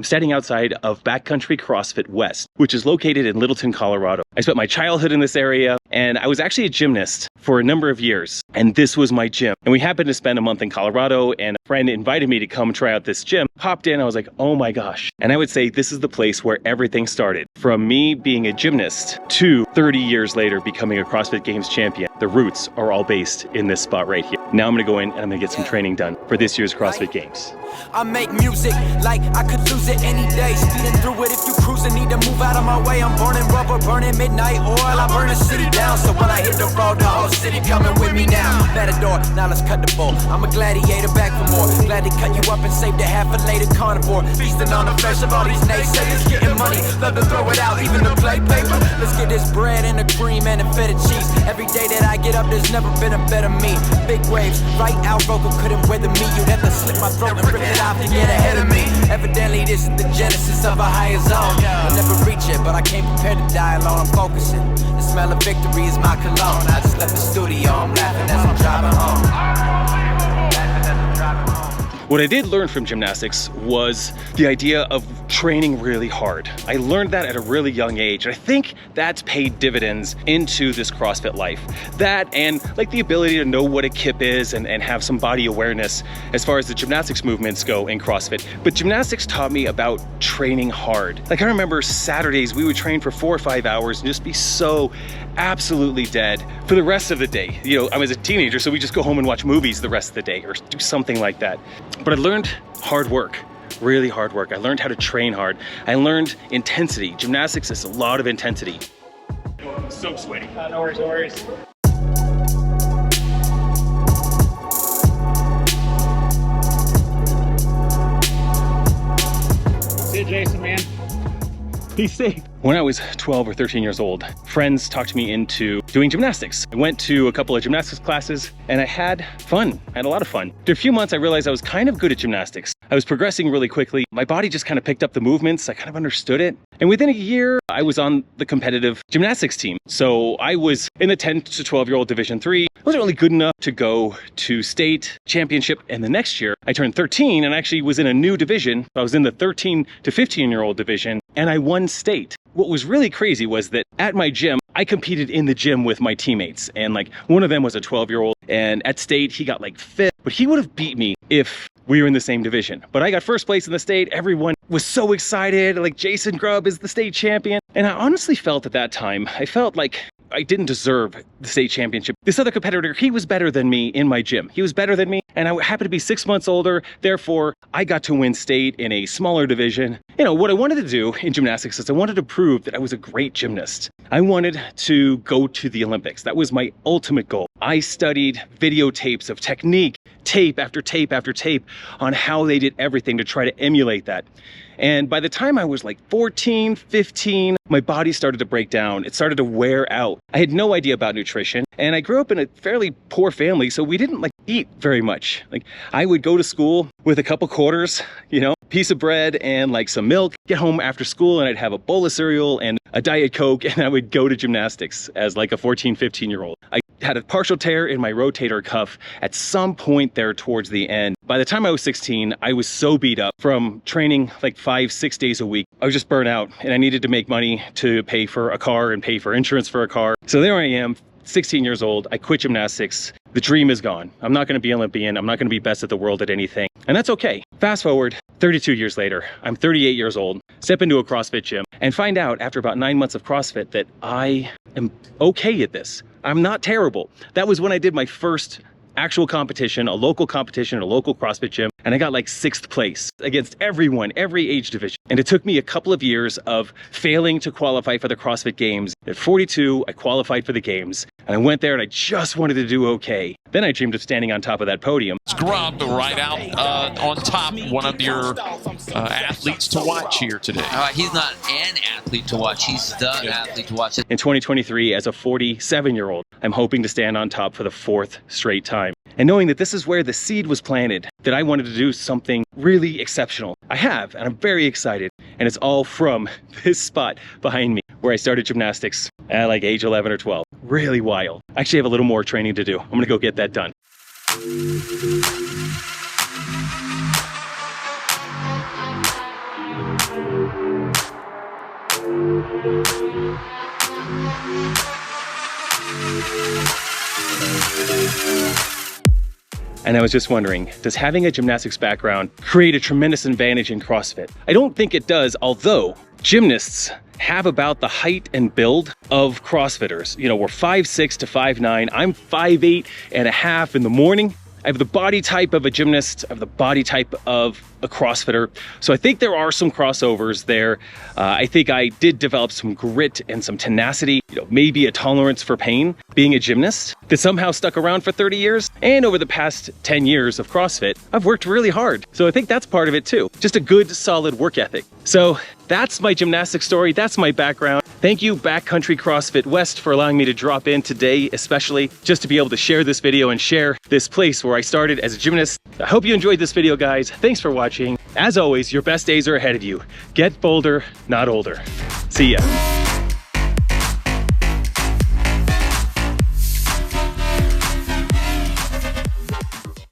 I'm standing outside of Backcountry CrossFit West, which is located in Littleton, Colorado. I spent my childhood in this area, and I was actually a gymnast for a number of years, and this was my gym. And we happened to spend a month in Colorado, and a friend invited me to come try out this gym. Popped in, I was like, oh my gosh. And I would say this is the place where everything started. From me being a gymnast to 30 years later becoming a CrossFit Games champion. The roots are all based in this spot right here. Now I'm gonna go in and I'm gonna get some training done for this year's CrossFit Games. I make music like I could lose it any day. Speeding through it if you cruising, need to move out of my way. I'm burning rubber, burning midnight oil. I burn the city down, so when I hit the road, the whole city coming with me now. Matador, now let's cut the bull. I'm a gladiator, back for more. Glad to cut you up and save the half a later carnivore. Feasting on the flesh of all these naysayers, getting money, love to throw it out, even the play paper. Let's get this bread and a cream and a feta cheese. Every day that I get up, there's never been a better me. Big waves, right out, Roku couldn't weather me. You'd have to slit my throat and rip it off to get ahead of me. Evidently this is the genesis of a higher zone. I'll never reach it, but I came prepared to die alone. I'm focusing. The smell of victory is my cologne. I just left the studio, I'm laughing as I'm driving home. What I did learn from gymnastics was the idea of training really hard. I learned that at a really young age. And I think that's paid dividends into this CrossFit life. That and like the ability to know what a kip is and have some body awareness as far as the gymnastics movements go in CrossFit. But gymnastics taught me about training hard. Like I remember Saturdays, we would train for 4 or 5 hours and just be so absolutely dead for the rest of the day. You know, I was a teenager, so we just go home and watch movies the rest of the day or do something like that. But I learned hard work, really hard work. I learned how to train hard. I learned intensity. Gymnastics is a lot of intensity. I'm so sweaty. No worries, no worries. See you, Jason, man. Be safe. When I was 12 or 13 years old, friends talked me into doing gymnastics. I went to a couple of gymnastics classes and I had fun. I had a lot of fun. After a few months, I realized I was kind of good at gymnastics. I was progressing really quickly. My body just kind of picked up the movements. I kind of understood it. And within a year, I was on the competitive gymnastics team. So I was in the 10 to 12-year-old Division III. I wasn't really good enough to go to state championship. And the next year, I turned 13 and actually was in a new division. I was in the 13 to 15-year-old division and I won state. What was really crazy was that at my gym, I competed in the gym with my teammates. And like one of them was a 12-year-old and at state, he got like 5th, but he would have beat me if we were in the same division. But I got first place in the state. Everyone was so excited. Like JASONGRUBB is the state champion. And I honestly felt at that time, I felt like I didn't deserve the state championship. This other competitor, he was better than me in my gym. He was better than me, and I happened to be 6 months older. Therefore, I got to win state in a smaller division. You know, what I wanted to do in gymnastics is I wanted to prove that I was a great gymnast. I wanted to go to the Olympics. That was my ultimate goal. I studied videotapes of technique, tape after tape after tape on how they did everything to try to emulate that. And by the time I was like 14, 15, my body started to break down. It started to wear out. I had no idea about nutrition. And I grew up in a fairly poor family, so we didn't like eat very much. Like I would go to school with a couple quarters, you know, piece of bread and like some milk, get home after school and I'd have a bowl of cereal and a Diet Coke and I would go to gymnastics as like a 14, 15-year-old. I had a partial tear in my rotator cuff at some point there towards the end. By the time I was 16, I was so beat up from training like 5, 6 days a week. I was just burnt out and I needed to make money to pay for a car and pay for insurance for a car. So there I am, 16 years old. I quit gymnastics. The dream is gone. I'm not going to be Olympian. I'm not going to be best at the world at anything. And that's okay. Fast forward 32 years later, I'm 38 years old, step into a CrossFit gym and find out after about 9 months of CrossFit that I am okay at this. I'm not terrible. That was when I did my first actual competition, a local competition, a local CrossFit gym, and I got like 6th place against everyone, every age division. And it took me a couple of years of failing to qualify for the CrossFit Games. At 42, I qualified for the Games, and I went there and I just wanted to do okay. Then I dreamed of standing on top of that podium. Grubb right out on top, one of your athletes to watch here today. He's not an athlete to watch, he's the athlete to watch. In 2023, as a 47-year-old, I'm hoping to stand on top for the 4th straight time. And knowing that this is where the seed was planted, that I wanted to do something really exceptional. I have, and I'm very excited. And it's all from this spot behind me, where I started gymnastics at like age 11 or 12. Really wild. I actually have a little more training to do. I'm gonna go get that done. And I was just wondering, does having a gymnastics background create a tremendous advantage in CrossFit? I don't think it does, although gymnasts have about the height and build of CrossFitters. You know, we're 5'6" to 5'9". I'm 5'8.5" in the morning. I have the body type of a gymnast, I have the body type of a CrossFitter. So I think there are some crossovers there. I think I did develop some grit and some tenacity, you know, maybe a tolerance for pain being a gymnast that somehow stuck around for 30 years. And over the past 10 years of CrossFit, I've worked really hard. So I think that's part of it too. Just a good, solid work ethic. So that's my gymnastics story. That's my background. Thank you, Backcountry CrossFit West, for allowing me to drop in today, especially just to be able to share this video and share this place where I started as a gymnast. I hope you enjoyed this video, guys. Thanks for watching. As always, your best days are ahead of you. Get bolder, not older. See ya.